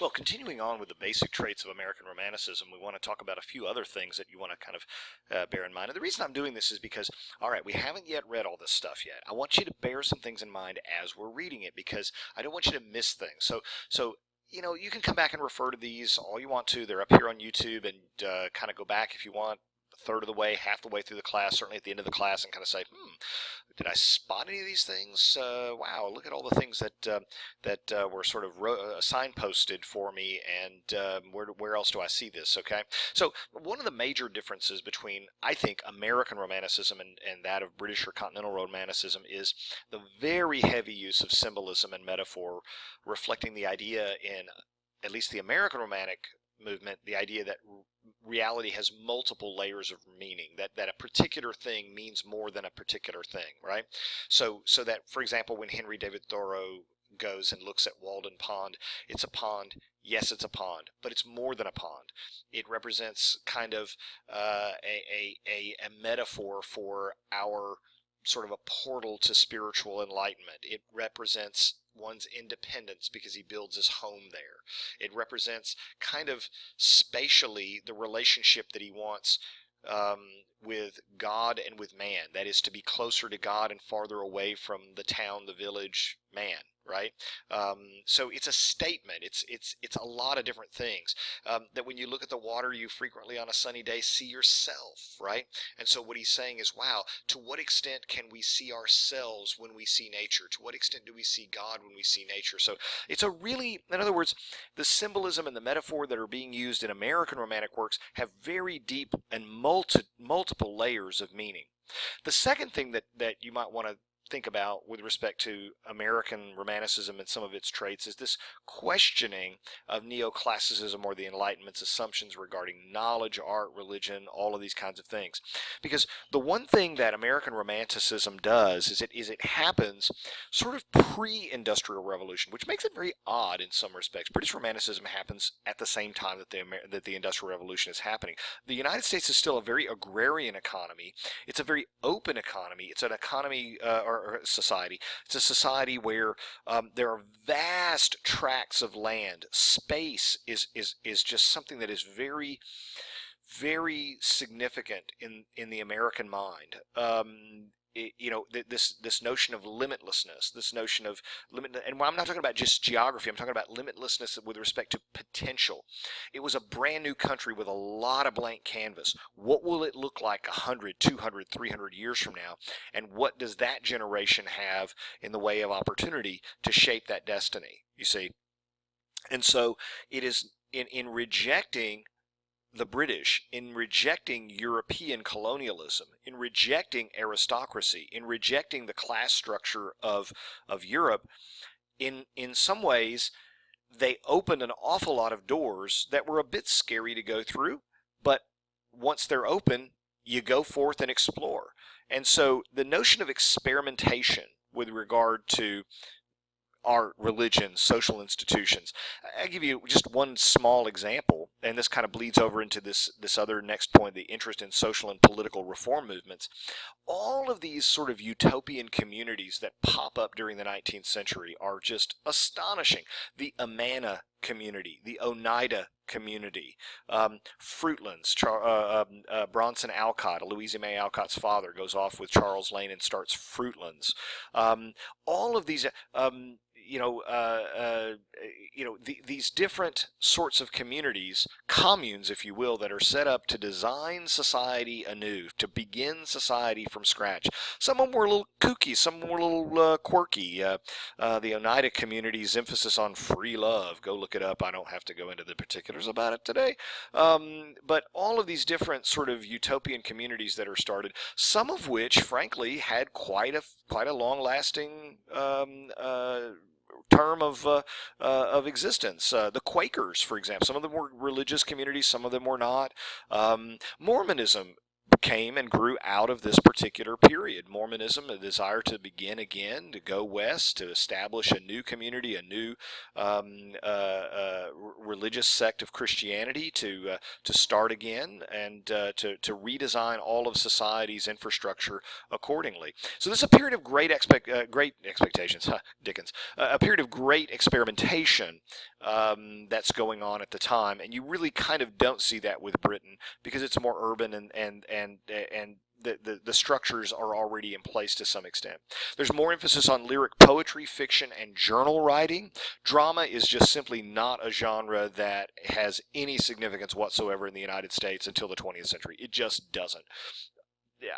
Well, continuing on with the basic traits of American Romanticism, we want to talk about a few other things that you want to kind of bear in mind. And the reason I'm doing this is because, all right, we haven't yet read all this stuff yet. I want you to bear some things in mind as we're reading it because I don't want you to miss things. So you can come back and refer to these all you want to. They're up here on YouTube, and kind of go back if you want, a third of the way, half the way through the class, certainly at the end of the class, and kind of say, did I spot any of these things? Wow, look at all the things that were sort of signposted for me, and where else do I see this? Okay, so one of the major differences between, I think, American Romanticism and that of British or Continental Romanticism is the very heavy use of symbolism and metaphor, reflecting the idea in at least the American Romantic movement, the idea that reality has multiple layers of meaning, that a particular thing means more than a particular thing, right? So that, for example, when Henry David Thoreau goes and looks at Walden Pond, it's a pond. Yes, it's a pond, but it's more than a pond. It represents kind of a metaphor for our sort of a portal to spiritual enlightenment. It represents one's independence because he builds his home there. It represents kind of spatially the relationship that he wants with God and with man. That is, to be closer to God and farther away from the town, the village, man, right? So it's a statement. It's a lot of different things. That when you look at the water, you frequently on a sunny day see yourself, right? And so what he's saying is, wow, to what extent can we see ourselves when we see nature? To what extent do we see God when we see nature? So it's a really, in other words, the symbolism and the metaphor that are being used in American Romantic works have very deep and multiple layers of meaning. The second thing that you might want to think about with respect to American Romanticism and some of its traits is this questioning of neoclassicism or the Enlightenment's assumptions regarding knowledge, art, religion, all of these kinds of things. Because the one thing that American Romanticism does is it happens sort of pre-industrial revolution, which makes it very odd in some respects. British Romanticism happens at the same time that the Industrial Revolution is happening. The United States is still a very agrarian economy. It's a very open economy. It's an economy or society. It's a society where there are vast tracts of land. Space is just something that is very, very significant in the American mind. This notion of limitlessness, this notion of and I'm not talking about just geography, I'm talking about limitlessness with respect to potential. It was a brand new country with a lot of blank canvas. What will it look like 100, 200, 300 years from now? And what does that generation have in the way of opportunity to shape that destiny, you see? And so it is in rejecting the British, in rejecting European colonialism, in rejecting aristocracy, in rejecting the class structure of Europe, in some ways, they opened an awful lot of doors that were a bit scary to go through, but once they're open, you go forth and explore. And so the notion of experimentation with regard to art, religion, social institutions. I'll give you just one small example, and this kind of bleeds over into this other next point, the interest in social and political reform movements. All of these sort of utopian communities that pop up during the 19th century are just astonishing. The Amana community, the Oneida community, Fruitlands, Bronson Alcott, Louisa May Alcott's father, goes off with Charles Lane and starts Fruitlands. All of these these different sorts of communities, communes, if you will, that are set up to design society anew, to begin society from scratch. Some of them were a little kooky, some were a little quirky. The Oneida community's emphasis on free love, go look it up. I don't have to go into the particulars about it today. But all of these different sort of utopian communities that are started, some of which, frankly, had quite a long-lasting term of existence. The Quakers, for example, some of them were religious communities, some of them were not. Mormonism came and grew out of this particular period. Mormonism, a desire to begin again, to go west, to establish a new community, a new religious sect of Christianity, to start again, and to redesign all of society's infrastructure accordingly. So this is a period of great expectations, Dickens, a period of great experimentation that's going on at the time, and you really kind of don't see that with Britain because it's more urban and the structures are already in place to some extent. There's more emphasis on lyric poetry, fiction, and journal writing. Drama is just simply not a genre that has any significance whatsoever in the United States until the 20th century. It just doesn't.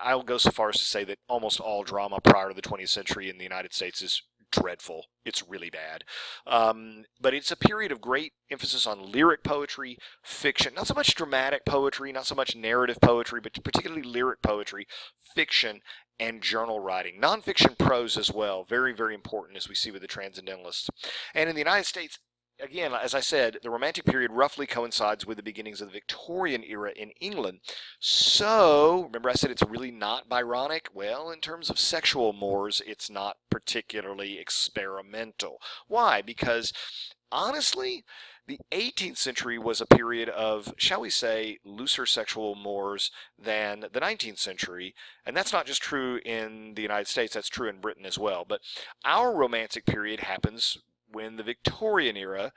I'll go so far as to say that almost all drama prior to the 20th century in the United States is dreadful. It's really bad. But it's a period of great emphasis on lyric poetry, fiction, not so much dramatic poetry, not so much narrative poetry, but particularly lyric poetry, fiction, and journal writing. Nonfiction prose as well, very, very important, as we see with the Transcendentalists. And in the United States, again, as I said, the Romantic period roughly coincides with the beginnings of the Victorian era in England. So, remember I said it's really not Byronic? Well, in terms of sexual mores, it's not particularly experimental. Why? Because, honestly, the 18th century was a period of, shall we say, looser sexual mores than the 19th century. And that's not just true in the United States, that's true in Britain as well. But our Romantic period happens when the Victorian era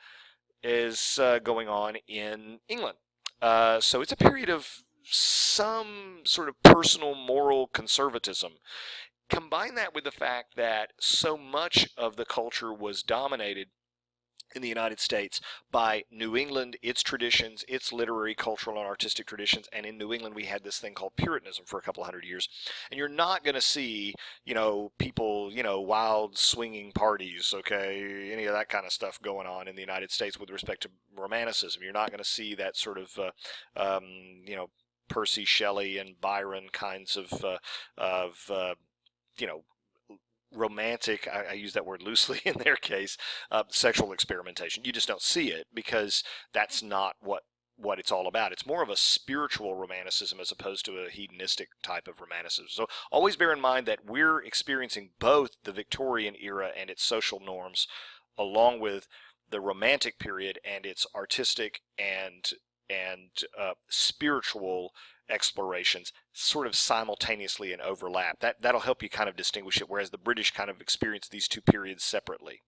is going on in England. So it's a period of some sort of personal moral conservatism. Combine that with the fact that so much of the culture was dominated in the United States by New England, its traditions, its literary, cultural, and artistic traditions. And in New England, we had this thing called Puritanism for a couple hundred years. And you're not going to see, people, wild swinging parties, okay, any of that kind of stuff going on in the United States with respect to Romanticism. You're not going to see that sort of, Percy Shelley and Byron kinds of romantic, I use that word loosely in their case, sexual experimentation. You just don't see it because that's not what it's all about. It's more of a spiritual romanticism as opposed to a hedonistic type of romanticism. So always bear in mind that we're experiencing both the Victorian era and its social norms along with the Romantic period and its artistic and spiritual explorations sort of simultaneously and overlap. That'll help you kind of distinguish it, whereas the British kind of experience these two periods separately.